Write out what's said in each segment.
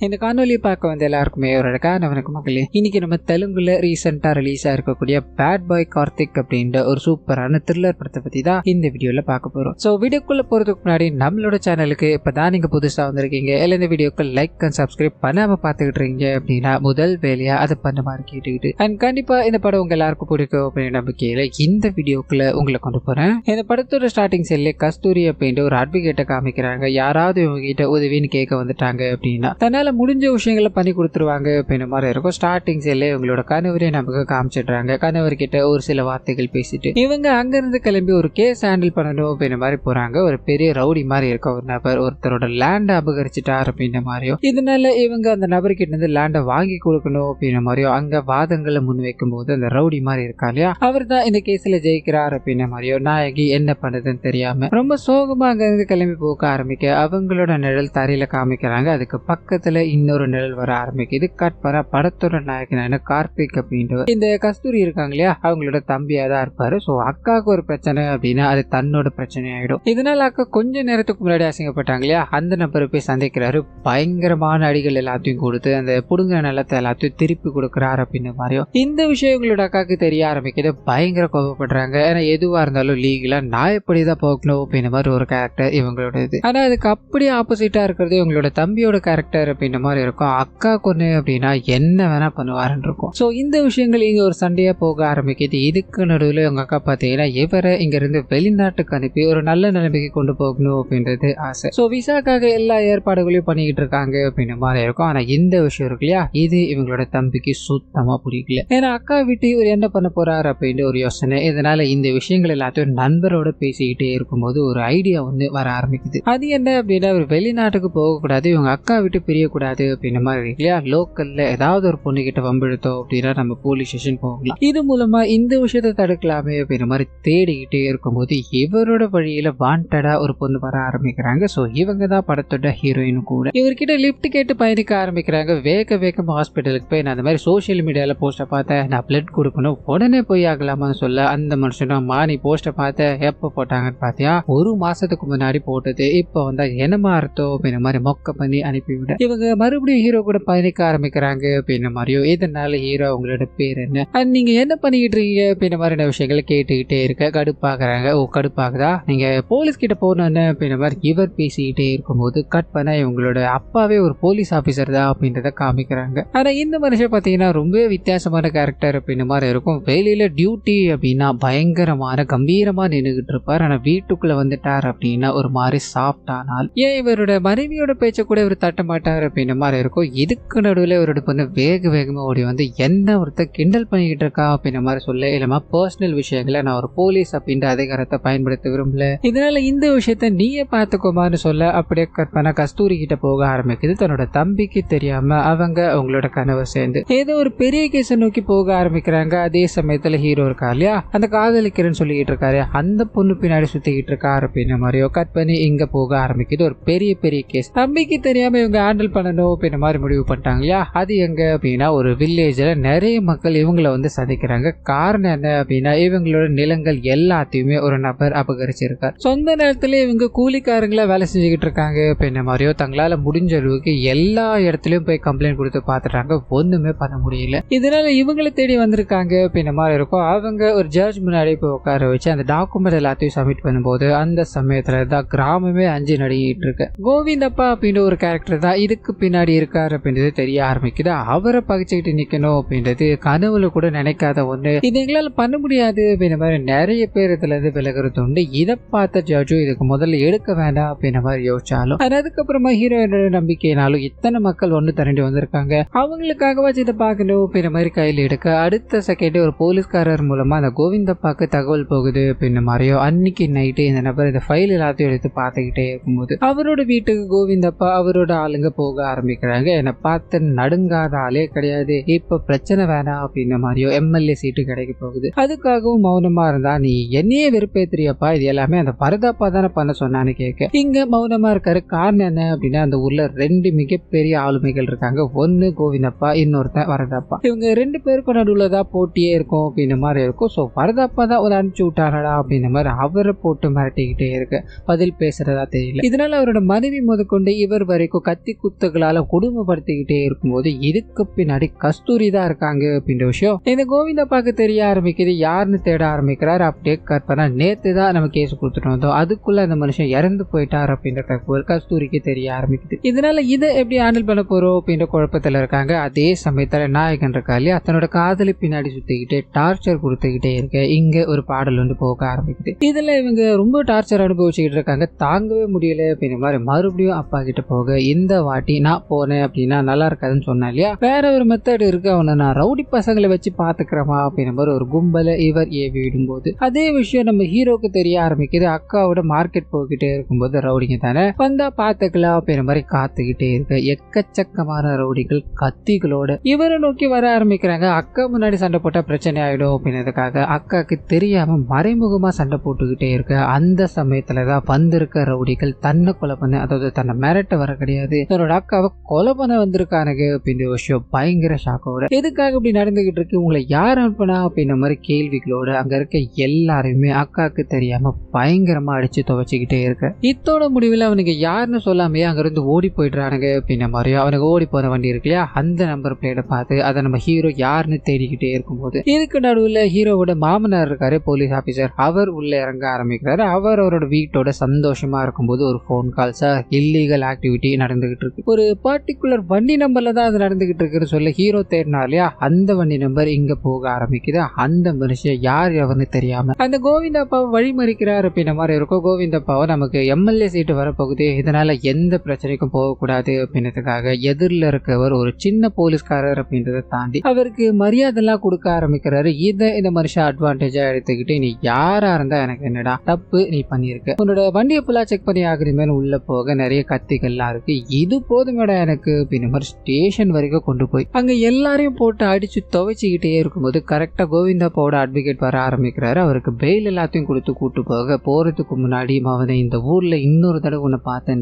இந்த காணொலியை பார்க்க வந்த எல்லாருக்குமே ஒரு வணக்கம் மக்களே. இன்னைக்கு நம்ம தெலுங்குல ரீசெண்டா ரிலீஸ் ஆயிருக்கக்கூடிய பேட் பாய் கார்த்திக் அப்படின்ற ஒரு சூப்பரான த்ரில்லர் படத்தை பத்தி தான் இந்த வீடியோல பார்க்க போறோம். சோ வீடியோக்குள்ள போறதுக்கு முன்னாடி நம்மளோட சேனலுக்கு இப்பதான் நீங்க புதுசா வந்திருக்கீங்க இல்ல இந்த வீடியோக்கு லைக் அண்ட் சப்ஸ்கிரைப் பண்ணாம பாத்துக்கிட்டு இருக்கீங்க அப்படின்னா முதல் வேலையா அதை பண்ண மாதிரி கேட்டுக்கிட்டு அண்ட் கண்டிப்பா இந்த படம் உங்க எல்லாருக்கும் பிடிக்கும் அப்படின்னு நம்பிக்கையில இந்த வீடியோக்குள்ள உங்களை கொண்டு போறேன். இந்த படத்தோட ஸ்டார்டிங் செல்ல கஸ்தூரி அப்படின்ற ஒரு அட்வொகேட்டை காமிக்கிறாங்க. யாராவது இவங்க கிட்ட உதவின்னு கேட்க வந்துட்டாங்க அப்படின்னா தன்னால முடிஞ்ச விஷயங்களை பண்ணி கொடுத்துருவாங்க அப்படின்ற மாதிரி இருக்கும். ஸ்டார்டிங் செல்ல இவங்களோட கணவரே நமக்கு காமிச்சிடுறாங்க. கணவர்கிட்ட ஒரு சில வார்த்தைகள் பேசிட்டு இவங்க அங்கிருந்து கிளம்பி ஒரு கேஸ் ஹேண்டில் பண்ணணும் அப்படின்ற மாதிரி போறாங்க. ஒரு பெரிய ரவுடி மாதிரி இருக்க ஒரு நபர் ஒருத்தரோட லேண்டை அபகரிச்சிட்டார் அப்படின்ற மாதிரியும் இதனால இவங்க அந்த நபர்கிட்ட இருந்து லேண்டை வாங்கி கொடுக்கணும் அப்படின்ற மாதிரியும் அங்க வாதங்களை முன்வைக்கும் போது அந்த ரவுடி மாதிரி இருக்கா இல்லையா அவர் தான் இந்த கேஸ்ல ஜெயிக்கிறார் அப்படின்ற மாதிரியும் நாயகி என்ன பண்ணுதுன்னு தெரியாம ரொம்ப சோகமா அங்கிருந்து கிளம்பி போக ஆரம்பிக்க அவங்களோட நிழல் தரையில காமிக்கிறாங்க. அதுக்கு பக்கத்துல இன்னொரு நிழல் வர ஆரம்பிக்குது. கட் பண்ண படத்தோட நாயகனான கார்த்திக் அப்படின்ற இந்த கஸ்தூரி இருக்காங்க இல்லையா அவங்களோட தம்பியா தான் இருப்பாரு. சோ அக்காவுக்கு ஒரு பிரச்சனை அப்படின்னா அது தன்னோட பிரச்சனை ஆயிடும். இதனால அக்கா கொஞ்ச நேரத்துக்கு முன்னாடி அசிங்கப்பட்டாங்க இல்லையா அந்த நபரை போய் சந்திக்கிறாரு. பயங்கரமான அடிகள் எல்லாத்தையும் கொடுத்து அந்த புடுங்க நிலத்தை எல்லாத்தையும் திருப்பி கொடுக்குறாரு அப்படின்ற மாதிரியும் இந்த விஷயம் இவங்களோட அக்காவுக்கு தெரிய ஆரம்பிக்குது. பயங்கர கோபப்படுறாங்க. ஏன்னா எதுவா இருந்தாலும் லீகலா நான் எப்படிதான் போகணும் அப்படின்ற மாதிரி ஒரு கேரக்டர் இவங்களோட இது. ஆனா அதுக்கு அப்படியே ஆப்போசிட்டா இருக்கிறது இவங்களோட தம்பியோட கேரக்டர் அப்படின்ற மாதிரி இருக்கும். அக்கா கொண்டு அப்படின்னா என்ன வேணா பண்ணுவாருன்னு இருக்கும். சோ இந்த விஷயங்கள் இங்க ஒரு சண்டையா போக ஆரம்பிக்குது. இதுக்கு நடுவில் உங்க அக்கா பார்த்தீங்கன்னா இவரை இங்க இருந்து வெளிநாட்டுக்கு அனுப்பி ஒரு நல்ல நிலைமைக்கு கொண்டு போகணும் அப்படின்றது ஆசை. சோ விசாக்காக எல்லா ஏற்பாடுகளையும் பண்ணிக்கிட்டு இருக்காங்க அப்படின்ற மாதிரி இருக்கும். ஆனா இந்த விஷயம் இருக்கு இல்லையா இது இவங்களோட தம்பிக்கு சுத்தமா பிடிக்கல. ஏன்னா அக்கா விட்டு இவர் என்ன பண்ண போறாரு அப்படின்னு ஒரு யோசனை. இதனால இந்த விஷயங்கள் எல்லாத்தையும் நண்பரோட பேசிக்கிட்டே இருக்கும்போது ஒரு ஐடியா வந்து வர ஆரம்பிக்குது. அது என்ன அப்படின்னா ஒரு வெளிநாட்டுக்கு போகக்கூடாது இவங்க அக்கா விட்டு பிரியக்கூடாது அப்படின்ற மாதிரி இருக்கு இல்லையா லோக்கல்ல ஏதாவது ஒரு பொண்ணு கிட்ட வம்பிழுத்தோம் அப்படின்னா நம்ம போலீஸ் ஸ்டேஷன் போகலாம். இது மூலமா இந்த விஷயத்தை தடுக்கலாமே அப்படின்ற மாதிரி தேடிக்கிட்டே இருக்கும்போது இவரோட வழியில வாண்டடா ஒரு பொண்ணு வர ஆரம்பிக்கிறாங்க. சோ இவங்க தான் படத்தோட ஹீரோயினும் கூட. இவர்கிட்ட லிப்ட் கேட்டு பயணிக்க ஆரம்பிக்கிறாங்க. வேகமா ஹாஸ்பிட்டலுக்கு போய் நான் அந்த மாதிரி சோசியல் மீடியால போஸ்ட பார்த்தேன் நான் பிளட் கொடுக்கணும் உடனே போய் ஆகலாமான்னு சொல்ல அந்த மனுஷனும் நீ போஸ்ட பார்த்த எப்ப போட்டாங்கன்னு பாத்தியா ஒரு மாசத்துக்கு முன்னாடி போட்டது இப்ப வந்தா என்னமா அர்த்தம் அப்படின்ற மாதிரி மொக்க பண்ணி அனுப்பிவிட இவங்க மறுபடியும் ஹீரோ கூட பயணிக்க ஆரம்பிக்கிறாங்க அப்படின்ற மாதிரியும் இதனால ஹீரோ அவங்களோட பேர் என்ன நீங்க என்ன பண்ணிக்கிட்டு இருக்கீங்க அப்படின்ற மாதிரியான விஷயங்களை கேட்டுக்கிட்டே இருக்க கடுப்பாக்குறாங்க. கடுப்பாகுதா நீங்க போலீஸ் கிட்ட போனோன்னு அப்படின்ற மாதிரி இவர் பேசிக்கிட்டே இருக்கும்போது கட் பண்ண இவங்களோட அப்பாவே ஒரு போலீஸ் ஆபீசர் தான் அப்படின்றத காமிக்கிறாங்க. ஆனா இந்த மனுஷன் பாத்தீங்கன்னா ரொம்ப வித்தியாசமான கேரக்டர் அப்படின்ற மாதிரி இருக்கும். வெளியில டியூட்டி அப்படின்னா பயங்கரமான கம்பீரமா நின்றுகிட்டு இருப்பார். ஆனா வீட்டுக்குள்ள வந்துட்டார் அப்படின்னா ஒரு மாதிரி சாஃப்ட் ஆனால் ஏன் இவரோட மனைவியோட பேச்ச கூட இவர் தட்ட மாட்டார் அப்படின்ற மாதிரி இருக்கும். இதுக்கு நடுவில் இவரோட பொண்ணு வேகமா ஓடி வந்து என்ன ஒருத்தர் கிண்டல் பண்ணிக்கிட்டு இருக்கா அப்படின்ற மாதிரி சொல்ல இல்லமா பர்சனல் விஷயங்களை நான் ஒரு போலீஸ் அப்படின்ற அதிகாரத்தை பயன்படுத்த விரும்பல இதனால இந்த விஷயத்த நீயே பார்த்துக்கோமான்னு சொல்ல அப்படியே கட் பண்ண கஸ்தூரி கிட்ட போக ஆரம்பிக்குது. தன்னோட தம்பிக்கு தெரியாம அவங்க அவங்களோட கணவர் சேர்ந்து ஏதோ ஒரு பெரிய கேஸை நோக்கி போக ஆரம்பிக்கிறாங்க. அதே சமயத்துல ஹீரோ இருக்கா இல்லையா அந்த காதலிக்கிறேன்னு சொல்லிக்கிட்டு இருக்காரு அந்த பொண்ணு பின்னாடி சுத்திக்கிட்டு இருக்காரு அப்படின்ற மாதிரியோ கட் பண்ணி இங்க போக ஆரம்பிக்குது. ஒரு பெரிய கேஸ் தம்பிக்கு தெரியாம இவங்க ஹேண்டில் பண்ணணும் அப்படின்ற மாதிரி முடிவு பண்ணிட்டாங்க இல்லையா அது எங்க அப்படின்னா ஒரு வில்லேஜ்ல நிறைய மக்கள் இவங்களை வந்து சந்திக்கிறாங்க. காரணம் என்ன அப்படின்னா இவங்களோட நிலங்கள் எல்லாத்தையுமே ஒரு நபர் அபகரிச்சிருக்கார். சொந்த நேரத்துல இவங்க கூலிக்காரங்களா வேலை செஞ்சுக்கிட்டு இருக்காங்க அப்படின்ற மாதிரியோ தங்களால முடிஞ்ச அளவுக்கு எல்லா இடத்துலயும் போய் கம்ப்ளைண்ட் கொடுத்து பாத்துட்டாங்க ஒண்ணுமே பண்ண முடியல. இதனால இவங்களை தேடி வந்திருக்காங்க அப்படின்ற மாதிரி இருக்கும். அவங்க ஒரு ஜட்ஜ் முன்னாடி போய் உட்கார வச்சு அந்த டாக்குமெண்ட் எல்லாத்தையும் சப்மிட் பண்ணும்போது அந்த சமயத்துல தான் கிராமமே அஞ்சு நடிகிட்டு இருக்கு. கோவிந்தப்பா அப்படின்ற ஒரு கேரக்டர் தான் இதுக்கு பின்னாடி இருக்காரு அப்படின்றது தெரிய ஆரம்பிக்குது. அவரை பகிச்சுக்கிட்டு நிக்கணும் அப்படின்றது கனவுல கூட நினைக்காத ஒண்ணு. இது எங்களால பண்ண முடியாது அப்படின்ற மாதிரி நிறைய பேர் இதுல இருந்து விலகிறது உண்டு. இதை பார்த்த ஜட்ஜு இதுக்கு முதல்ல எடுக்க வேண்டாம் அப்படின்ற மாதிரி யோசிச்சாலும் அதுக்கப்புறமா ஹீரோயினோட நம்பிக்கையினாலும் இத்தனை மக்கள் ஒண்ணு திரண்டு வந்திருக்காங்க அவங்களுக்காகவாச்சும் இதை பார்க்கணும் அப்படின்ற மாதிரி கையில் எடுக்க அடுத்த செகண்ட் ஒரு போலீஸ்காரர் மூலமா அந்த கோவிந்தப்பாக்கு தகவல் போகுது அப்படின்ற மாதிரியோ அன்னைக்கு நைட்டு இந்த நபர் இந்த ஃபைல் எல்லாத்தையும் எடுத்து பார்த்துக்கிட்டே இருக்கும்போது அவரோட வீட்டுக்கு கோவிந்தப்பா அவரோட ஆளுங்க போக ஆரம்பிக்கிறாங்க. என்னை பார்த்து நடுங்காத ஆளே கிடையாது இப்ப பிரச்சனை வேணாம் அப்படின்ற மாதிரியோ எம்எல்ஏ சீட்டு கிடைக்க போகுது அதுக்காகவும் மௌனமா இருந்தா நீ என்னையே வெறுப்பேத்திரியப்பா இது எல்லாமே அந்த பரதாப்பா தானே பண்ண சொன்னான்னு கேட்க இங்க மௌனமா இருக்காரு. காரணம் என்ன அப்படின்னா அந்த ஊர்ல ரெண்டு மிகப்பெரிய ஆளுமைகள் இருக்காங்க. ஒன்னு கோவிந்தப்பா இன்னொருத்தன் வரதாப்பா. இவங்க ரெண்டு பேருக்கும் நடுவுலதான் போட்டியே இருக்கும் அப்படின்ற மாதிரி இருக்கும். சோ வரதாப்பா தான் ஒரு அனுப்பிச்சு விட்டானடா அப்படின்ற மாதிரி அவரை போட்டு மிரட்டிக்கிட்டே இருக்கு. பதில் பேசுறதா தெரியல. இதனால அவரோட மனைவி முதற்கொண்டு இவர் வரைக்கும் கத்தி குத்து நண்பர்களால கொடுமைப்படுத்திக்கிட்டே இருக்கும்போது இதுக்கு பின்னாடி கஸ்தூரி தான் இருக்காங்க அப்படின்ற விஷயம் இந்த கோவிந்தப்பாக்கு தெரிய ஆரம்பிக்குது. யாருன்னு தேட ஆரம்பிக்கிறாரு. அப்படியே கட் பண்ணா நேத்து தான் நம்ம கேஸ் கொடுத்துட்டு வந்தோம், அதுக்குள்ள அந்த மனுஷன் இறந்து போயிட்டார் அப்படின்ற தகவல் கஸ்தூரிக்கு தெரிய ஆரம்பிக்குது. இதனால இதை எப்படி ஹேண்டில் பண்ண போறோம் அப்படின்ற குழப்பத்துல இருக்காங்க. அதே சமயத்துல நாயகன் இருக்கா இல்லையா, தன்னோட காதலி பின்னாடி சுத்திக்கிட்டே டார்ச்சர் கொடுத்துக்கிட்டே இருக்க இங்க ஒரு பாடல் வந்து போக ஆரம்பிக்குது. இதுல இவங்க ரொம்ப டார்ச்சர் அனுபவிச்சுக்கிட்டு இருக்காங்க. தாங்கவே முடியல அப்படின்ற மாதிரி மறுபடியும் அப்பா கிட்ட போக, இந்த வாட்டி நான் போனேன் அப்படின்னா நல்லா இருக்காதுன்னு சொன்னா இல்லையா, வேற ஒரு மெத்தட் இருக்கு, அவனை நான் ரவுடி பசங்களை வச்சு பாத்துக்கிறமா அப்படின்ற மாதிரி ஒரு கும்பலை இவர் ஏவி விடும்போது அதே விஷயம் நம்ம ஹீரோக்கு தெரிய ஆரம்பிக்குது. அக்காவோட மார்க்கெட் போய்கிட்டே இருக்கும்போது ரவுடிங்க தானே வந்தா பாத்துக்கலாம் அப்படின்ற மாதிரி காத்துக்கிட்டே இருக்க எக்கச்சக்கமான ரவுடிகள் கத்திகளோட இவரை நோக்கி வர ஆரம்பிக்கிறாங்க. அக்கா முன்னாடி சண்டை போட்டா பிரச்சனை ஆயிடும் அப்படின்றதுக்காக அக்காக்கு தெரியாம மறைமுகமா சண்டை போட்டுக்கிட்டே இருக்க அந்த சமயத்துலதான் வந்திருக்க ரவுடிகள் தன்னை கொலை பண்ண, அதாவது தன்னை மிரட்ட வர கிடையாது, தன்னோட அக்காவை கொலை பண்ண வந்திருக்கானுங்க அப்படின்ற விஷயம் பயங்கர ஷாக்கோட எதுக்காக இப்படி நடந்துகிட்டு இருக்கு, உங்களை யார் அனுப்பினா அப்படின்ற மாதிரி கேள்விகளோட அங்க இருக்க எல்லாருமே அக்காக்கு தெரியாம பயங்கரமா அடிச்சு துவைச்சுக்கிட்டே இருக்க இத்தோட முடிவில் அவனுக்கு யாருன்னு சொல்லாமையே அங்க இருந்து ஓடி போயிடுறானுங்க அப்படின்ற மாதிரியும் அவனுக்கு ஓடி போன வண்டி இருக்கு இல்லையா, அந்த நம்பர் பிளேட்டை பார்த்து அதை நம்ம ஹீரோ யாருன்னு தேடிக்கிட்டே இருக்கும்போது இதுக்கு நடுவில் ஹீரோவோட மாமனார் இருக்காரு, போலீஸ் ஆபீசர், அவர் உள்ள இறங்க ஆரம்பிக்கிறாரு. அவரோட வீட்டோட சந்தோஷமா இருக்கும்போது ஒரு phone call, sir illegal activity நடந்துகிட்டு இருக்கு, ஒரு பர்டிகுலர் வண்டி நம்பர்ல தான் அது நடந்துகிட்டு இருக்குன்னு சொல்ல ஹீரோ தேடினார் இல்லையா, அந்த வண்டி நம்பர் இங்க போக ஆரம்பிக்குது. அந்த மனுஷன் யார் எவர்னு தெரியாம அந்த கோவிந்தப்பாவை வழிமறிக்கிறார் அப்படின்ற மாதிரி இருக்கும். கோவிந்தப்பாவை நமக்கு எம்எல்ஏ சீட்டு வரப்போகுது, இதனால எந்த பிரச்சனைக்கும் போகக்கூடாது அப்படின்றதுக்காக எதிரில் இருக்கவர் ஒரு சின்ன போலீஸ்காரர் அப்படின்றத தாண்டி அவருக்கு மரியாதை எல்லாம் கொடுக்க ஆரம்பிக்கிறாரு. இதை இந்த மனுஷன் அட்வான்டேஜா எடுத்துக்கிட்டு, நீ யாரா இருந்தா எனக்கு என்னடா, தப்பு நீ பண்ணிருக்க, உன்னோட வண்டியை ஃபுல்லா செக் பண்ணி ஆகுறமே, உள்ள போக நிறைய கத்திகள்லாம் இருக்கு, இது போதுமேடா எனக்கு அப்படின்ற மாதிரி ஸ்டேஷன் வரைக்கும் கொண்டு போய் அங்க எல்லாரையும் போட்டு அடிச்சு துவைச்சிக்கிட்டே இருக்கும்போது கரெக்டா கோவிந்தப்பாவோட அட்வொகேட் வர ஆரம்பிக்கிறாரு. அவருக்கு பெயில் எல்லாத்தையும் கொடுத்து கூட்டு போக போறதுக்கு முன்னாடி அவனை இந்த ஊர்ல இன்னொரு தடவை உன்னை பார்த்தேன்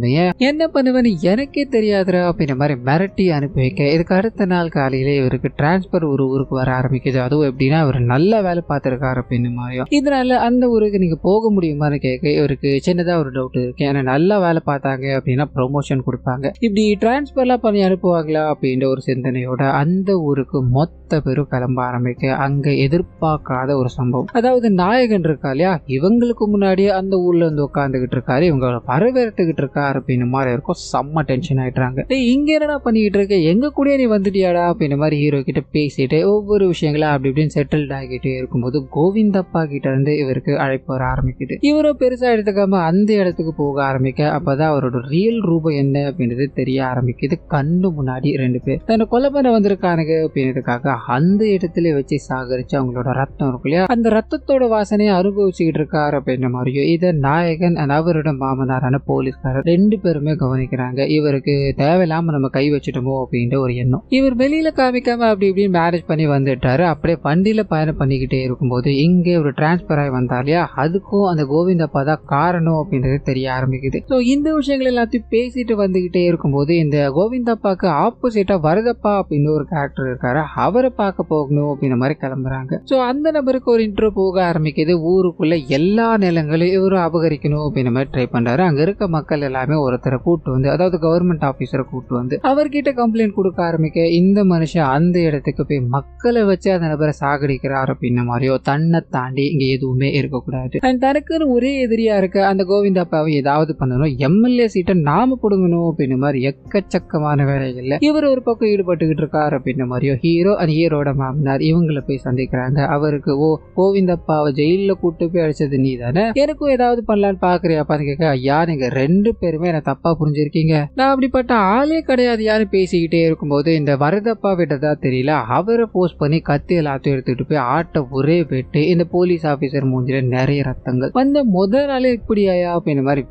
என்ன பண்ணுவேன்னு எனக்கே தெரியாதுரா அப்படின்ற மாதிரி மிரட்டி அனுப்பி வைக்க, இதுக்கு அடுத்த நாள் காலையிலே இவருக்கு டிரான்ஸ்பர் ஒரு ஊருக்கு வர ஆரம்பிக்குது. அதுவும் எப்படின்னா இவர் நல்ல வேலை பார்த்திருக்காரு அப்படின்னு மாதிரியும், இதனால அந்த ஊருக்கு நீங்க போக முடியுமான்னு கேட்க இவருக்கு சின்னதா ஒரு டவுட் இருக்கு, ஏன்னா நல்லா வேலை பார்த்தாங்க அப்படின்னா ப்ரொமோஷன் கொடுப்பாங்க, இப்படி டிரான்ஸ்பர்லாம் பண்ணி அனுப்புவாங்களா அப்படின்ற ஒரு சிந்தனையோட அந்த ஊருக்கு மொத்த பேரும் கிளம்ப ஆரம்பிக்க அங்க எதிர்பார்க்காத ஒரு சம்பவம், அதாவது நாயகன் இருக்கா இல்லையா, இவங்களுக்கு முன்னாடியே அந்த ஊர்ல இருந்து உட்காந்துக்கிட்டு இருக்காரு, இவங்களை வரவேற்றுக்கிட்டு இருக்காரு அப்படின்னு மாதிரி இருக்கும். செம்ம டென்ஷன் ஆயிட்டாங்க. இங்க என்னடா பண்ணிக்கிட்டு இருக்க, எங்க கூட நீ வந்துட்டியாடா அப்படின்ற மாதிரி ஹீரோ கிட்ட பேசிட்டு ஒவ்வொரு விஷயங்களா அப்படி இப்படின்னு செட்டில்ட் ஆகிட்டே இருக்கும்போது கோவிந்தப்பா கிட்ட இருந்து இவருக்கு அழைப்பு வர ஆரம்பிக்குது. இவரும் பெருசா எடுத்துக்காம அந்த இடத்துக்கு போக ஆரம்பிக்க அப்பதான் அவரோட ரியல் ரூபம் என்ன அப்படின்றது தெரிய ஆரம்பிக்குது. கண்ணு முன்னாடி ரெண்டு பேர் தன்னை கொலை பண்ண வந்திருக்கானுங்க அப்படின்றதுக்காக அந்த இடத்துல வச்சு சாகரிச்சு அவங்களோட ரத்தம் இருக்கு இல்லையா, அந்த ரத்தத்தோட வாசனையை அனுபவிச்சுக்கிட்டு இருக்காரு அப்படின்ற மாதிரியும் இதை நாயகன் அவரோட மாமனாரான போலீஸ்காரர் ரெண்டு பேருமே கவனிக்கிறாங்க. இவருக்கு தேவையில்லாம நம்ம கை வச்சுட்டோமோ அப்படின்ற ஒரு எண்ணம், இவர் வெளியில காமிக்காம அப்படி இப்படின்னு மேரேஜ் பண்ணி வந்துட்டாரு. அப்படியே வண்டியில பயணம் பண்ணிக்கிட்டே இருக்கும்போது இங்கே ஒரு டிரான்ஸ்பர் ஆகி வந்தா இல்லையா, அதுக்கும் அந்த கோவிந்தப்பா தான் காரணம் அப்படின்றது தெரிய ஆரம்பிக்குது. ஸோ இந்த விஷயங்கள் எல்லாத்தையும் பேசிட்டு வந்துகிட்டே இருக்கும்போது இந்த கோவிந்தப்பாக்கு ஆப்போசிட்டா வரதப்பா அப்படின்னு ஒரு கேரக்டர் இருக்காரு, அவரை பார்க்க போகணும் அப்படின்ற மாதிரி கிளம்புறாங்க. ஸோ அந்த நபருக்கு ஒரு இன்ட்ரோ போக ஆரம்பிக்குது. ஊருக்குள்ள எல்லா நிலங்களையும் இவரும் அபகரிக்கணும் அப்படின்ற மாதிரி ட்ரை பண்றாரு. அங்க இருக்க மக்கள் எல்லாமே ஒருத்தரை கூட்டு வந்து, அதாவது கவர்மெண்ட் ஆபீசரை கூட்டு வந்து அவர்கிட்ட கம்ப்ளைண்ட் கொடுக்க ஆரம்பிக்க இந்த மனுஷன் அந்த இடத்துக்கு போய் மக்களை வச்சு அந்த நபரை சாகடிக்கிறார் அப்படின்ன மாதிரியோ, தன்னை தாண்டி இங்க எதுவுமே இருக்கக்கூடாது, தனக்குன்னு ஒரே எதிரியா இருக்க அந்த கோவிந்தப்பாவை ஏதாவது பண்ணணும், எம்எல்ஏ சீட்டை நாம கொடுங்கணும் அப்படின்ற மாதிரி எக்கச்சக்கமான வேலைகள்ல இவர் ஒரு பக்கம் ஈடுபட்டுக்கிட்டு இருக்காரு அப்படின்ற மாதிரியோ ஹீரோ அண்ட் ஹீரோட மாமனார் இவங்களை போய் சந்திக்கிறாங்க. அவருக்கு ஓ கோவிந்தப்பாவை ஜெயில கூட்டு போய் அடிச்சது நீ தானே, எனக்கும் ஏதாவது பண்ணலான்னு பாக்குறியாப்பான்னு கேட்க, ஐயா நீங்க ரெண்டு பேருமே என்ன தப்பா புரிஞ்சிருக்கீங்க, நான் அப்படிப்பட்ட ஆளே கிடையாது யாரும் பேசிக்கிட்டே இருக்கும்போது இந்த வரதப்பா விட்டதா தெரியல, அவரை போஸ்ட் பண்ணி கத்தி எல்லாத்தையும் எடுத்துட்டு போய் ஆட்ட ஒரே வெட்டு. இந்த போலீஸ் ஆபீசர் மூஞ்சில நிறைய ரத்தங்கள் வந்த முதல் நாளே இப்படியா அப்படின்ற மாதிரி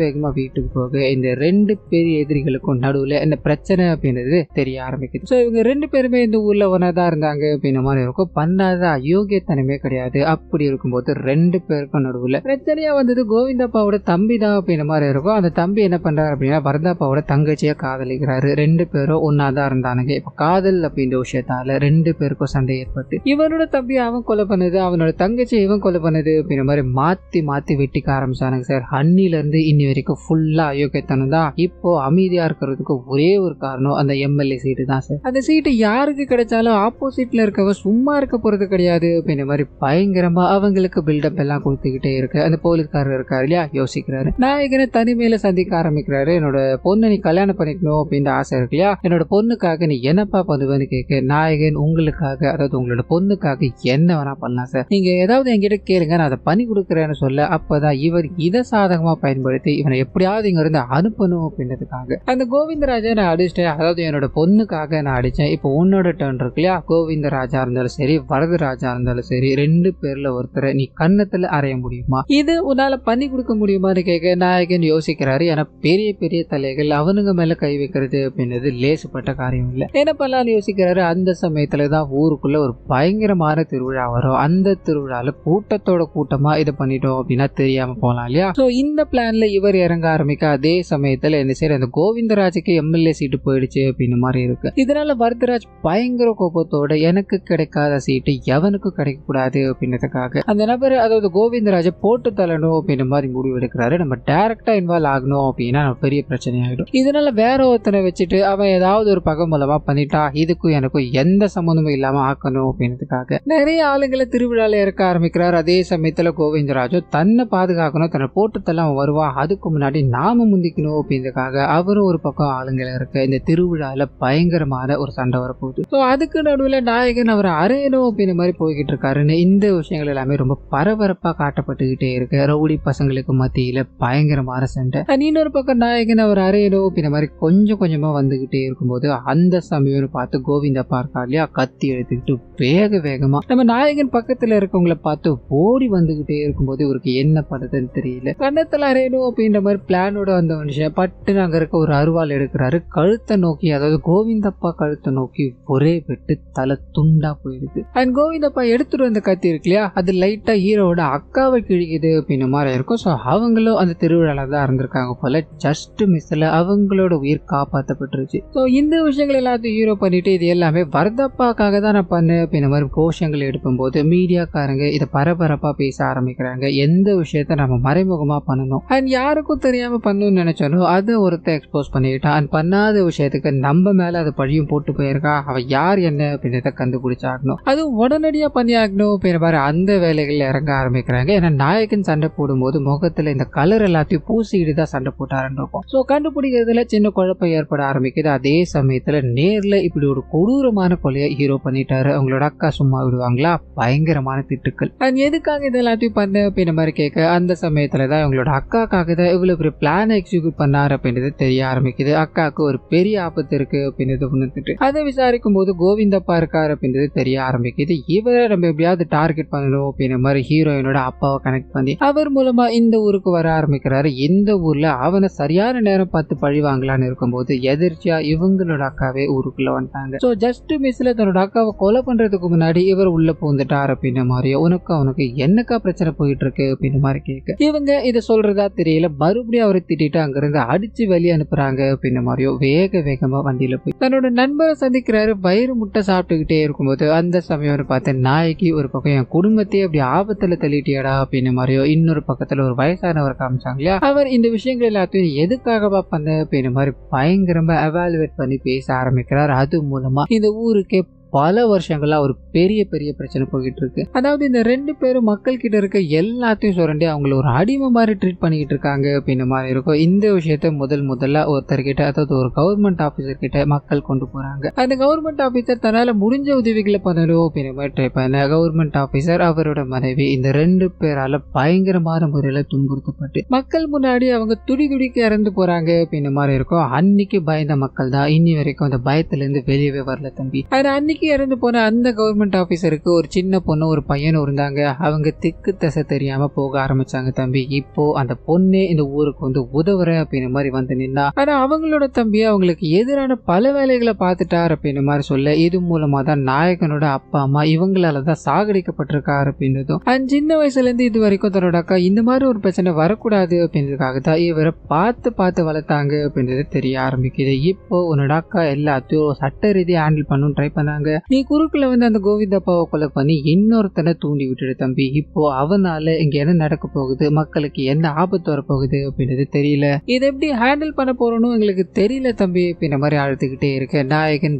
வேகமா வீட்டுக்கு போக இந்த ரெண்டு பெரிய எதிரிகளுக்கும் நடுவுல இந்த பிரச்சனை அப்படின்றது தெரிய ஆரம்பிக்குது. ஸோ இவங்க ரெண்டு பேருமே இந்த ஊர்ல ஒன்னா தான் இருந்தாங்க அப்படின்ற மாதிரி இருக்கும். பண்ணாத அயோக்கியத்தனமே கிடையாது. அப்படி இருக்கும்போது 2 பேருக்கும் நடுவுல பிரச்சனையா வந்தது கோவிந்தப்பாவோட தம்பி தான் அப்படின்ற மாதிரி இருக்கும். அந்த தம்பி என்ன பண்றாரு அப்படின்னா வரதாப்பாவோட தங்கச்சியை காதலிக்கிறாரு. 2 பேரும் ஒன்னாதான் இருந்தானுங்க. இப்ப காதல் அப்படின்ற விஷயத்தால 2 பேருக்கும் சண்டை ஏற்பட்டு இவனோட தம்பி அவன் கொலை பண்ணது, அவனோட தங்கச்சி இவன் கொலை பண்ணது அப்படின்ற மாதிரி மாத்தி மாத்தி வெட்டிக்க ஆரம்பிச்சானுங்க சார். அன்னில இருந்து இன்னி வரைக்கும் ஃபுல்லா அயோக்கியத்தனம் தான். இப்போ அமைதியா இருக்கிறதுக்கு ஒரே ஒரு காரணம் அந்த எம்எல்ஏ சீட்டு தான் சார். அந்த சீட்டு யாருக்கு கிடைச்சாலும் ஆப்போசிட்ல இருக்கவ சும்மா இருக்க போறது கிடையாது அப்படின்ற மாதிரி பயங்கரமா அவங்களுக்கு பில்டப் எல்லாம் கொடுத்துக்கிட்டே இருக்கு. அந்த போலீஸ்காரர் இருக்காரு இல்லையா, யோசிக்கிறாரு. நாயகனை தனிமையில சந்திக்க ஆரம்பிக்கிறாரு. என்னோட பொண்ணு நீ கல்யாணம் பண்ணிக்கணும் அப்படின்ற ஆசை இருக்கு இல்லையா, என்னோட பொண்ணுக்காக நீ என்னப்பா பண்ணுவேன்னு கேட்க நாயகன் உங்களுக்காக, அதாவது உங்களோட பொண்ணுக்காக என்ன வேணா பண்ணலாம் சார், நீங்க ஏதாவது என்கிட்ட கேளுங்க நான் அதை பண்ணி கொடுக்குறேன்னு சொல்ல, அப்பதான் இவர் இதை சாதகமா பயன்படுத்தி இவனை எப்படியாவது இங்க இருந்து அனுப்பணும் அப்படின்றதுக்காக அந்த கோவிந்தராஜை நான் அடிச்சிட்டேன், அதாவது என்னோட பொண்ணுக்காக நான் அடிச்சேன், இப்போ உன்னோட டர்ன் இருக்கு இல்லையா, கோவிந்தராஜா இருந்தாலும் சரி வரதராஜா இருந்தாலும் சரி 2 பேர்ல ஒருத்தரை நீ கன்னத்துல அறைய முடியுமா, இது உன்னால பண்ணி கொடுக்க முடியுமான்னு கேட்க நாயகன் யோசிக்கிறாரு. ஏன்னா பெரிய பெரிய தலைகள் அவனுங்க மேல கை வைக்கிறது அப்படின்றது லேசுப்பட்ட காரியம் இல்லை. என்ன பண்ணலாம்னு யோசிக்கிறாரு. அந்த சமயத்துலதான் ஊருக்குள்ள ஒரு பயங்கரமான திருவிழா வரும். அந்த திருவிழால கூட்டத்தோட கூட்டமா இதை பண்ணிட்டோம் அப்படின்னா தெரியாம போலாம் இல்லையா. சோ இந்த பிளான்ல இவர் இறங்க ஆரம்பிக்க அதே சமயத்துல என்ன சரி அந்த கோவிந்தராஜுக்கு எம்எல்ஏ சீட்டு போயிடுச்சு அப்படின்னு மாதிரி இருக்கு. இதனால வரதராஜ் பயங்கர கோபத்தோட எனக்கு கிடைக்காத சீட்டு எவனுக்கு கிடைக்க கூடாது அப்படின்றதுக்காக அந்த நபர் அதாவது கோவிந்தராஜை போட்டு தள்ளணும் அப்படின்ற மாதிரி முடிவு எடுக்கிறாரு. நம்ம டைரக்டா இன்வால்வ் ஆகணும் அப்படின்னா பெரிய பிரச்சனை ஆயிடும். இதனால வேற ஒருத்தனை வச்சுட்டு அவன் ஏதாவது ஒரு பகை மூலமா பண்ணிட்டா இதுக்கும் எனக்கும் எந்த சம்மந்தமும் இல்லாம ஆக்கணும் அப்படின்றதுக்காக நிறைய ஆளுங்களை திருவிழால இறக்க ஆரம்பிக்கிறார். அதே சமயத்துல கோவிந்தராஜும் தன்னை பாதுகாக்கணும், தன்னை போட்டுத்தெல்லாம் அவன் வருவான், அதுக்கு முன்னாடி நாம முந்திக்கணும் அப்படின்றதுக்காக அவரும் ஒரு பக்கம் ஆளுங்களை இருக்க இந்த திருவிழால பயங்கரமான ஒரு சண்டை வரப்போகுது. ஸோ அதுக்கு நடுவில் நாயகன் அவரை அறையணும் அப்படின்ற மாதிரி போய்கிட்டு இருக்காருன்னு இந்த விஷயங்கள் எல்லாமே ரொம்ப பரபரப்பா காட்டப்பட்டுக்கிட்டே இருக்கு. ரவுடி பசங்களுக்கு மத்தியில பயங்கரமான சண்டை. இன்னொரு பக்கம் நாயகன் அவர் அறையணும் அப்படின்ற மாதிரி கொஞ்சம் கொஞ்சமா வந்துகிட்டே இருக்கும்போது அந்த சமயம் பார்த்து கோவிந்தப்பா இருக்கா இல்லையா, கத்தி எடுத்துக்கிட்டு வேக வேகமா நம்ம நாயகன் பக்கத்துல இருக்கவங்களை பார்த்து ஓடி வந்துகிட்டே இருக்கும்போது இவருக்கு என்ன பண்றதுன்னு தெரியல. கன்னத்துல அறையணும் அப்படின்ற மாதிரி பிளானோட வந்த மனுஷன் பட்டுன்னு அங்க இருக்க ஒரு அருவாள் எடுக்கிறாரு. கழுத்தை நோக்கி, அதாவது கோவிந்தப்பா கழுத்தை நோக்கி ஒரே வெட்டு, தலை துண்டா போயிடுது. அண்ட் கோவிந்தப்பா எடுத்துட்டு வந்த கத்தி இருக்கு இல்லையா, அது லைட்டா ஹீரோவோட அக்காவை கிழிக்குது அப்படின்ற மாதிரி இருக்கும். ஸோ அவங்களும் அந்த திருவிழால தான் இருந்திருக்காங்க போல. ஜஸ்ட் மிஸ்ல அவங்களோட உயிர் காப்பாற்றப்பட்டுருச்சு. ஸோ இந்த விஷயங்கள் எல்லாத்தையும் ஹீரோ பண்ணிட்டு இது எல்லாமே வரதப்பாக்காக தான் நான் பண்ணேன் அப்படின்ற மாதிரி கோஷங்கள் எடுக்கும்போது மீடியாக்காரங்க இதை பரபரப்பா பேச ஆரம்பிக்கிறாங்க. எந்த விஷயத்த நம்ம மறைமுகமா பண்ணணும் அண்ட் யாருக்கும் தெரியாம பண்ணணும்னு நினைச்சாலும் அதை ஒருத்தர் எக்ஸ்போஸ் பண்ணிக்கிட்டான். அண்ட் பண்ணாத விஷயத்துக்கு நம்ம மேல அது பழியும் போட்டு போயிருக்கா, அவ யார் என்ன அப்படின்றத கண்டுபிடிச்சாகணும், அது உடனடியா பண்ணி ஆகணும் அப்படின்ற மாதிரி அந்த வேலைகள் இறங்க ஆரம்பிக்கிறாங்க. ஏன்னா நாயகன் சண்டை போடும்போது முகத்துல இந்த கலர் எல்லாத்தையும் பூசிக்கிட்டு தான் சண்டை போட்டாருன்னு இருக்கும். ஸோ கண்டுபிடிக்கிறதுல சின்ன குழப்பம் ஏற்பட ஆரம்பிக்குது. அதே சமயத்துல நேர்ல இப்படி ஒரு கொடூரமான கொலையை ஹீரோ பண்ணிட்டாரு. அவங்களோட அக்கா சும்மா விடுவாங்களா, பயங்கரமான திட்டுக்கள். அண்ட் எதுக்காக இது எல்லாத்தையும் பண்ண அப்படின்ற மாதிரி கேட்க அந்த சமயத்துலதான் இவங்களோட அக்காக்காக தான் இவ்வளவு பெரிய பிளான் எக்ஸிக்யூட் பண்ணாரு அப்படின்றது தெரிய ஆரம்பிக்குது. அக்காவுக்கு ஒரு பெரிய ஆபத்து இருக்கு அப்படின்றது உணர்ந்துட்டு அதை விசாரிக்கும் போது கோவிந்தப்பா இருக்காரு அப்படின்றது தெரிய ஆரம்பிக்குது. இவரை நம்ம எப்படியாவது டார்கெட் பண்ணணும் அப்படின்ற மாதிரி ஹீரோயினோட அப்பாவை கனெக்ட் பண்ணி அவர் மூலமா இந்த ஊருக்கு வர ஆரம்பிக்கிறாரு. இந்த ஊர்ல அவனை சரியான நேரம் பார்த்து பழி வாங்கலான்னு இருக்கும்போது எதிர்ச்சியா இவங்களோட அக்காவே ஊருக்குள்ள வந்துட்டாங்க. ஸோ ஜஸ்ட் மிஸ்ல தன்னோட அக்காவை கொலை பண்றதுக்கு முன்னாடி இவர் உள்ள பூந்துட்டார் அப்படின்ற மாதிரியோ உனக்கு என்னக்கா பிரச்சனை போயிட்டு இருக்கு அப்படின்ற மாதிரி கேட்க இவங்க இதை சொல்றதா தெரியல. மறுபடியும் அவரை திட்டிட்டு அங்கிருந்து அடிச்சு வெளியே அனுப்புறாங்க அப்படின்ற மாதிரியோ வேக வேகமா வண்டியில போய் தன்னோட நண்பரை சந்திக்கிறாரு. வயிறு முட்டை சாப்பிட்டுக்கிட்டே இருக்கும்போது அந்த சமயம் பார்த்து நாய்க்கு ஒரு பக்கம் என் குடும்பத்தையே அப்படி ஆபத்துல தள்ளிட்டியாடா அப்படின்ற மாதிரியோ இன்னொரு பக்கத்துல ஒரு வயசானவர் காமிச்சாங்க இல்லையா, அவர் இந்த விஷயங்கள் எல்லாத்தையும் எதுக்காகவா பண்ண அப்படின்ற மாதிரி பயங்கரமா எவாலுவேட் பண்ணி பேச ஆரம்பிக்கிறார். அது மூலமா இந்த ஊருக்கே பல வருஷங்களா ஒரு பெரிய பெரிய பிரச்சனை போய்கிட்டு இருக்கு. அதாவது இந்த 2 பேரும் மக்கள் கிட்ட இருக்க எல்லாத்தையும் சுரண்டி அவங்கள ஒரு அடிமை மாதிரி ட்ரீட் பண்ணிக்கிட்டு இருக்காங்க அப்படின்ற மாதிரி இருக்கும். இந்த விஷயத்த முதல்ல ஒருத்தர்கிட்ட, அதாவது ஒரு கவர்மெண்ட் ஆபீசர் கிட்ட மக்கள் கொண்டு போறாங்க. அந்த கவர்மெண்ட் ஆபீசர் தன்னால முடிஞ்ச உதவிகளை பண்ணணும் அப்படின்ற மாதிரி ட்ரை பண்ண கவர்மெண்ட் ஆபீசர் அவரோட மனைவி இந்த 2 பேரால பயங்கரமான முறையில துன்புறுத்தப்பட்டு மக்கள் முன்னாடி அவங்க துடிக்க இறந்து போறாங்க அப்படின்ற மாதிரி இருக்கும். அன்னைக்கு பயந்த மக்கள் தான் இன்னி வரைக்கும் அந்த பயத்துல இருந்து வெளியவே வரல தம்பி. அது அன்னைக்கு அன்னைக்கு இறந்து போன அந்த கவர்மெண்ட் ஆபீசருக்கு ஒரு சின்ன பொண்ணு ஒரு பையனும் இருந்தாங்க. அவங்க திக்கு தசை தெரியாம போக ஆரம்பிச்சாங்க தம்பி. இப்போ அந்த பொண்ணே இந்த ஊருக்கு வந்து உதவுறேன் அப்படின்ற மாதிரி வந்து நின்னா. ஆனா அவங்களோட தம்பி அவங்களுக்கு எதிரான பல வேலைகளை பார்த்துட்டார் அப்படின்ற மாதிரி சொல்ல, இது மூலமா தான் நாயகனோட அப்பா அம்மா இவங்களாலதான் சாகடிக்கப்பட்டிருக்காரு அப்படின்றதும், சின்ன வயசுல இருந்து இது வரைக்கும் தன்னோட அக்கா இந்த மாதிரி ஒரு பிரச்சனை வரக்கூடாது அப்படின்றதுக்காக தான் இவரை பார்த்து பார்த்து வளர்த்தாங்க அப்படின்றது தெரிய ஆரம்பிக்குது. இப்போ உன்னோட அக்கா எல்லாத்தையும் சட்ட ரீதியா ஹேண்டில் பண்ணணும் ட்ரை பண்ணாங்க. நீ குறுக்குல வந்து அந்த கோவிந்தப்பாவை கொலை பண்ணி இன்னொருத்தனை தூண்டி விட்டுடு தம்பி. இப்போ அவனால இங்க என்ன நடக்க போகுது, மக்களுக்கு என்ன ஆபத்து வரப்போகுது அப்படின்றது தெரியல. இதை எப்படி ஹேண்டில் பண்ண போறோம்னு எங்களுக்கு தெரியல தம்பி அப்படின்ற மாதிரி அழுத்துக்கிட்டே இருக்க நாயகன்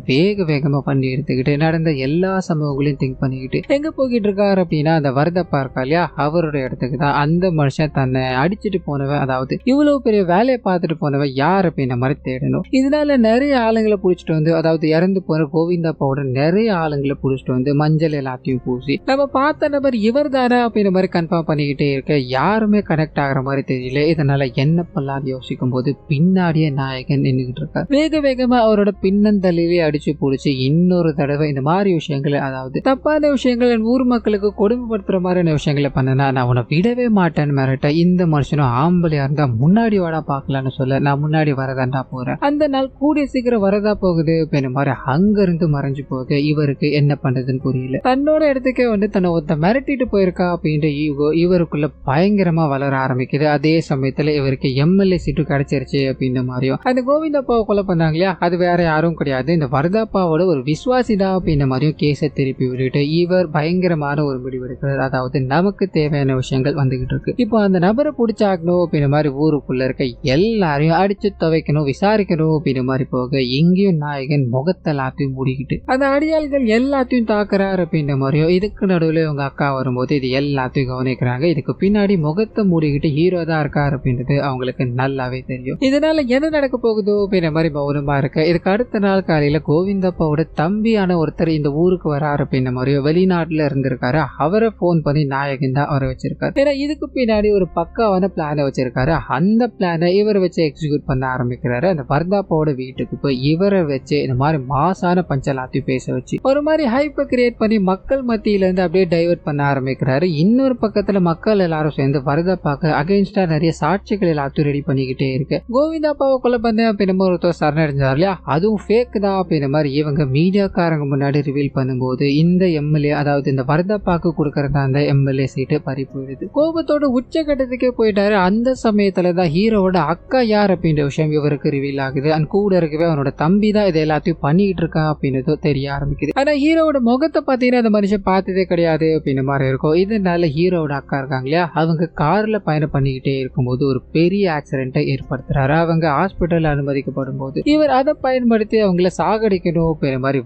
வேகமா பண்ணி எடுத்துக்கிட்டு நடந்த எல்லா சம்பவங்களையும் திங்க் பண்ணிக்கிட்டு எங்க போய்கிட்டு இருக்காரு அப்படின்னா அந்த வரதப்பா இருக்கா இல்லையா, அவரோட இடத்துக்கு தான். அந்த மனுஷன் தன்னை அடிச்சுட்டு போனவன், அதாவது இவ்வளவு பெரிய வேலையை பார்த்துட்டு போனவன் யார் அப்படின்ற மாதிரி தேடணும். இதனால நிறைய ஆளுங்களை புடிச்சிட்டு வந்து, அதாவது இறந்து போன கோவிந்தப்பாவோட நிறைய ஆளுங்களை புடிச்சிட்டு வந்து மஞ்சள் எல்லாத்தையும் பூசி நம்ம பார்த்த நபர் இவர் தானே அப்படின்ற மாதிரி கன்ஃபார்ம் பண்ணிக்கிட்டே இருக்க யாருமே கனெக்ட் ஆகிற மாதிரி தெரியல. இதனால என்ன பண்ணலாம் யோசிக்கும் போது பின்னாடியே நாயகன் நின்றுகிட்டு இருக்கார். வேகமா அவரோட பின்னந்தலையிலே அடிச்சு பிடிச்சி இன்னொரு தடவை இந்த மாதிரி விஷயங்களை, அதாவது தப்பான விஷயங்கள் ஊர் மக்களுக்கு கொடுமைப்படுத்துற மாதிரியான விஷயங்களை பண்ணனா நான் உன்னை விடவே மாட்டேன்னு மிரட்ட, இந்த மனுஷனும் ஆம்பளையா இருந்தா முன்னாடி வாடா பாக்கலான்னு சொல்ல, நான் முன்னாடி வரதாண்டா போறேன், அந்த நாள் கூடிய சீக்கிரம் வரதா போகுது அப்படின்ற மாதிரி அங்க இருந்து மறைஞ்சு போக இவருக்கு என்ன பண்றதுன்னு புரியல. தன்னோட இடத்துக்கே வந்து தன்னை ஒருத்த மிரட்டிட்டு போயிருக்கா அப்படின்ற ஈகோ இவருக்குள்ள பயங்கரமா வளர ஆரம்பிக்குது. அதே சமயத்துல இவருக்கு எம்எல்ஏ சீட்டு கிடைச்சிருச்சு அப்படின்ற மாதிரியும், அந்த கோவிந்தப்பாவை கொலை பண்ணாங்க இல்லையா, அது வேற யாரும் கிடையாது, இந்த வரதாப்பாவோட ஒரு விசுவாசிதா அப்படின்ற மாதிரியும் கேஸை திருப்பி விட்டுட்டு இவர் பயங்கரமான ஒரு முடிவு எடுக்கிறார். அதாவது நமக்கு தேவையான விஷயங்கள் வந்துகிட்டு இருக்கு, இப்போ அந்த நபரை பிடிச்சாக்கணும் அப்படின்ற மாதிரி ஊருக்குள்ள இருக்க எல்லாரையும் அடிச்சு துவைக்கணும், விசாரிக்கணும் அப்படின்ற மாதிரி போக இங்கேயும் நாயகன் முகத்தை எல்லாத்தையும் மூடிக்கிட்டு அந்த அடியாள்கள் எல்லாத்தையும் தாக்குறாரு அப்படின்ற மாதிரியும், இதுக்கு நடுவில் இவங்க அக்கா வரும்போது இது எல்லாத்தையும் கவனிக்கிறாங்க. இதுக்கு பின்னாடி முகத்தை மூடிக்கிட்டு ஹீரோ தான் இருக்காரு அப்படின்றது அவங்களுக்கு நல்லாவே தெரியும். இதனால என்ன நடக்க போகுதோ அப்படின்ற மாதிரி மௌனமா இருக்க, இதுக்கு அடுத்த நாள் காலையில கோவிந்தப்பாவோட தம்பியான ஒருத்தர் இந்த ஊருக்கு வராரு அப்படின்ற மாதிரியும், வெளிநாட்டுல இருந்திருக்காரு, அவரை போன் பண்ணி நாயகன் தான் அவரை வச்சிருக்காரு. ஏன்னா இதுக்கு பின்னாடி ஒரு பக்காவான பிளானை வச்சிருக்காரு. அந்த பிளானை இவரை வச்சு எக்ஸிக்யூட் பண்ண ஆரம்பிக்கிறாரு. அந்த வரதாப்பாவோட வீட்டுக்கு போய் இவரை வச்சு இந்த மாதிரி மாசான பஞ்சலாத்தையும் பேச வச்சு ஒரு மாதிரி ஹைப்பை கிரியேட் பண்ணி மக்கள் மத்தியில இருந்து அப்படியே டைவர்ட் பண்ண ஆரம்பிக்கிறாரு. இன்னொரு பக்கத்துல மக்கள் எல்லாரும் சேர்ந்து வரதாப்பாக்கு அகைன்ஸ்டா நிறைய சாட்சிகள் எல்லாத்தையும் ரெடி பண்ணிக்கிட்டே இருக்கு. கோவிந்தாப்பாவை கொலை பண்ண அப்படின்ற ஒருத்தர் சரணடைஞ்சார் இல்லையா, அதுவும் ஃபேக் தான் அப்படின்ற மாதிரி இவங்க மீடியாக்காரங்க முன்னாடி ரிவீல் பண்ணும்போது இந்த எம்எல்ஏ, அதாவது இந்த வரதாப்பாக்கு கொடுக்கறதா அந்த எம்எல்ஏ சீட்டு பறி போயிடுது. கோபத்தோட உச்சகட்டத்துக்கே போயிட்டாரு. அந்த சமயத்துல தான் ஹீரோவோட அக்கா யார் அப்படின்ற விஷயம் இவருக்கு ரிவீல் ஆகுது. அண்ட் கூட இருக்கவே அவனோட தம்பி தான் இதை எல்லாத்தையும் பண்ணிட்டு இருக்கான் அப்படின்றது தெரிய ஆரம்பிக்குது. ஆனா ஹீரோவோட முகத்தை பார்த்தீங்கன்னா அந்த மனுஷன் பார்த்ததே கிடையாது அப்படின்ற மாதிரி இருக்கும். இதனால ஹீரோவோட அக்கா இருக்காங்க இல்லையா, அவங்க கார்ல பயணம் பண்ணிக்கிட்டே இருக்கும்போது ஒரு பெரிய ஆக்சிடென்ட்டை ஏற்படுத்துறாரு. அவங்க ஹாஸ்பிட்டல் அனுமதிக்கப்படும் போது இவர் அதை பயன்படுத்தி அவங்கள சாகடிக்கணும் அப்படின்ற மாதிரி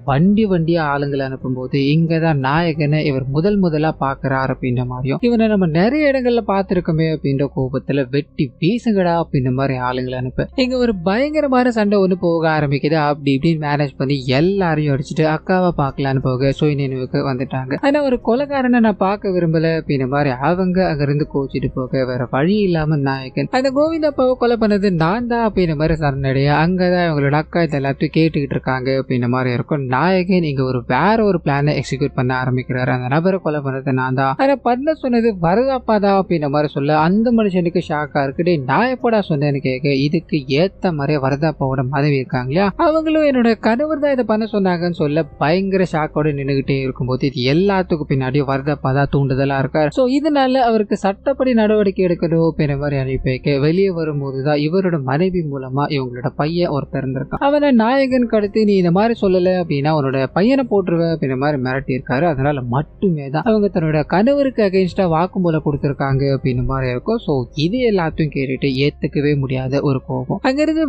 வண்டியா ஆளுங்களை அனுப்பும் போது இங்கதான் நாயகனை இவர் முதலா பாக்குறாரு அப்படின்ற மாதிரியும், இவனை நம்ம நிறைய இடங்கள்ல பார்த்திருக்கோமே அப்படின்ற கோபத்துல வெட்டி வீசுங்கடா அப்படின்ற மாதிரி ஆளுங்களை அனுப்ப இங்க ஒரு பயங்கரமான சண்டை ஒண்ணு போக ஆரம்பிக்குது. அப்படி இப்படின்னு மேனேஜ் பண்ணி எல்லாரையும் அடிச்சுட்டு அக்காவை பார்க்கலான்னு போக சுய நினைவுக்கு வந்துட்டாங்க. ஆனா ஒரு கொலைகாரனை நான் பார்க்க விரும்பல அப்படின்ற மாதிரி அவங்க அங்க இருந்து கோச்சிட்டு போக வேற வழி இல்லாம நாயகன் அந்த கோவிந்தப்பாவை கொலை பண்ணது நான் தான் அப்படின்ற மாதிரி சரணடைய அங்கதான் இவங்களோட அக்கா இதை எல்லாத்தையும் கேட்டுக்கிட்டு இருக்காங்க அப்படின்ற மாதிரி இருக்கும். நாயகன் இங்க வேற ஒரு பிளானை எக்ஸிக்யூட் பண்ண ஆரம்பிக்கிறாரு. அந்த நபரை கொலை பண்ணது நான் தான், ஆனா பண்ண சொன்னது வரதாப்பா தான் அப்படின்ற மாதிரி சொல்ல அந்த மனுஷனுக்கு ஷாக்கா இருக்கு. நான் எப்படா சொன்னேன்னு கேட்க, இதுக்கு ஏத்த மாதிரி வரதாப்பாவோட மனைவி இருக்காங்க இல்லையா, அவங்களும் என்னோட கணவர் தான் இதை பண்ண சொன்னாங்கன்னு சொல்ல பயங்கர ஷாக்கோட நின்றுகிட்டே இருக்கும்போது இது எல்லாத்துக்கும் பின்னாடி வரதாப்பா தான் தூண்டுதலா இருக்காரு. சோ இதனால அவருக்கு சட்டப்படி நடவடிக்கை எடுக்கணும் அப்படின்ற மாதிரி அனுப்பி வைக்க வெளியே வரும்போதுதான் இவரோட மனைவி மூலமா இவங்களோட பையன் ஒருத்தர் இருந்திருக்கான். அவனை நாயகன் கடத்தி நீ இந்த மாதிரி சொல்லல அப்படின்னா உன்னோட பையனை போட்டுருவேன் அப்படின்ற மாதிரி மிரட்டி இருக்காரு. அதனால மட்டுமே தான் அவங்க தன்னோட கணவருக்கு அகைன்ஸ்டா வாக்குமூலம் கொடுத்திருக்காங்க அப்படின்ற மாதிரி இருக்கும். சோ இது எல்லாத்தையும் கேட்டுட்டு ஏத்துக்கவே முடியாத ஒரு கோபம் அங்கிருந்து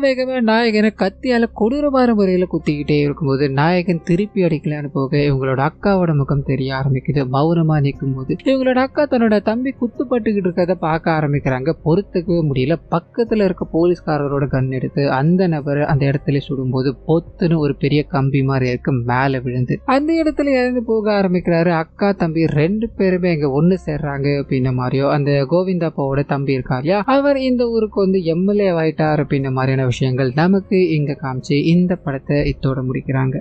வேகமா நாயகனை கத்தியால கொடூரமான முறையில குத்திக்கிட்டே இருக்கும்போது நாயகன் திருப்பி அடிக்கலான்னு போக இவங்களோட அக்காவோட முகம் தெரிய ஆரம்பிக்குது. மௌனமா நிற்கும் போது இவங்களோட அக்கா தன்னோட தம்பி குத்துப்பட்டுக்கிட்டு இருக்கிறத பார்க்க ஆரம்பிக்கிறாங்க. பொறுத்துக்கவே முடியல. பக்கத்துல இருக்க போலீஸ்காரரோட கன் எடுத்து அந்த நபரை அந்த இடத்துல சுடும்போது பொத்துன்னு ஒரு பெரிய கம்பி மாதிரி இருக்கு மேல விழுந்து அந்த இடத்துல இறந்து போக ஆரம்பிக்கிறாரு. அக்கா தம்பி ரெண்டு பேருமே இங்க ஒண்ணு சேர்றாங்க அப்படின்ற மாதிரியோ அந்த கோவிந்தாப்பாவோட தம்பி இருக்காரியா அவர் இந்த ஊருக்கு வந்து எம்எல்ஏ ஆயிட்டார் அப்படின்ற மாதிரியான விஷயங்கள் நமக்கு இங்க காமிச்சு இந்த படத்தை இத்தோட முடிக்கிறாங்க.